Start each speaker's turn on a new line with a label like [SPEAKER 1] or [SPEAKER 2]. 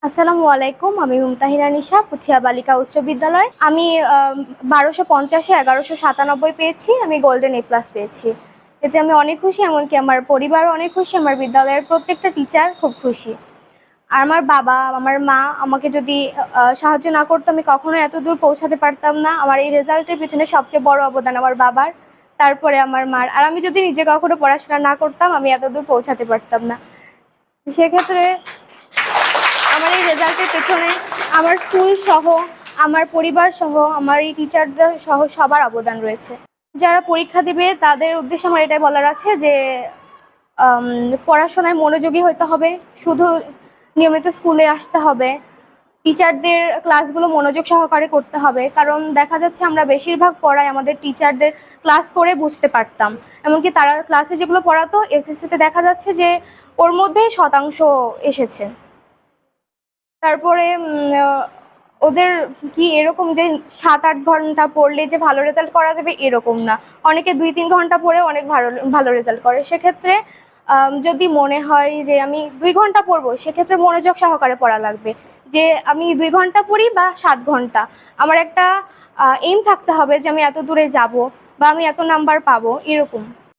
[SPEAKER 1] আসসালামু আলাইকুম। আমি মুমতাহিনা নিশা, পুঠিয়া বালিকা উচ্চ বিদ্যালয়। আমি 1250-এ 1197 পেয়েছি। আমি গোল্ডেন A+ পেয়েছি। এতে আমি অনেক খুশি, এমনকি আমার পরিবারও অনেক খুশি, আমার বিদ্যালয়ের প্রত্যেকটা টিচার খুব খুশি। আর আমার বাবা, আমার মা আমাকে যদি সাহায্য না করতো আমি কখনো এত দূর পৌঁছাতে পারতাম না। আমার এই রেজাল্টের পিছনে সবচেয়ে বড় অবদান আমার বাবার, তারপরে আমার মার। আর আমি যদি নিজে কখনো পড়াশোনা না করতাম আমি এত দূর পৌঁছাতে পারতাম না। সেক্ষেত্রে আমার এই রেজাল্টের পেছনে আমার স্কুল সহ, আমার পরিবার সহ, আমার এই টিচারদের সহ সবার অবদান রয়েছে। যারা পরীক্ষা দিবে তাদের উদ্দেশ্যে আমার এটাই বলার আছে যে পড়াশোনায় মনোযোগী হতে হবে, শুধু নিয়মিত স্কুলে আসতে হবে, টিচারদের ক্লাসগুলো মনোযোগ সহকারে করতে হবে। কারণ দেখা যাচ্ছে আমরা বেশিরভাগ পড়াই আমাদের টিচারদের ক্লাস করে বুঝতে পারতাম, এমনকি তারা ক্লাসে যেগুলো পড়াতো এসএসসিতে দেখা যাচ্ছে যে ওর মধ্যেই শতাংশ এসেছে। তারপরে ওদের কি এরকম যে 7-8 ঘন্টা পড়লে যে ভালো রেজাল্ট করা যাবে এরকম না, অনেকে 2-3 ঘন্টা পড়ে অনেক ভালো রেজাল্ট করে। সেক্ষেত্রে যদি মনে হয় যে আমি 2 ঘন্টা পড়বো, সেক্ষেত্রে মনোযোগ সহকারে পড়া লাগবে। যে আমি 2 ঘন্টা পড়ি বা 7 ঘন্টা, আমার একটা এইম থাকতে হবে যে আমি এত দূরে যাব বা আমি এত নাম্বার পাবো, এরকম।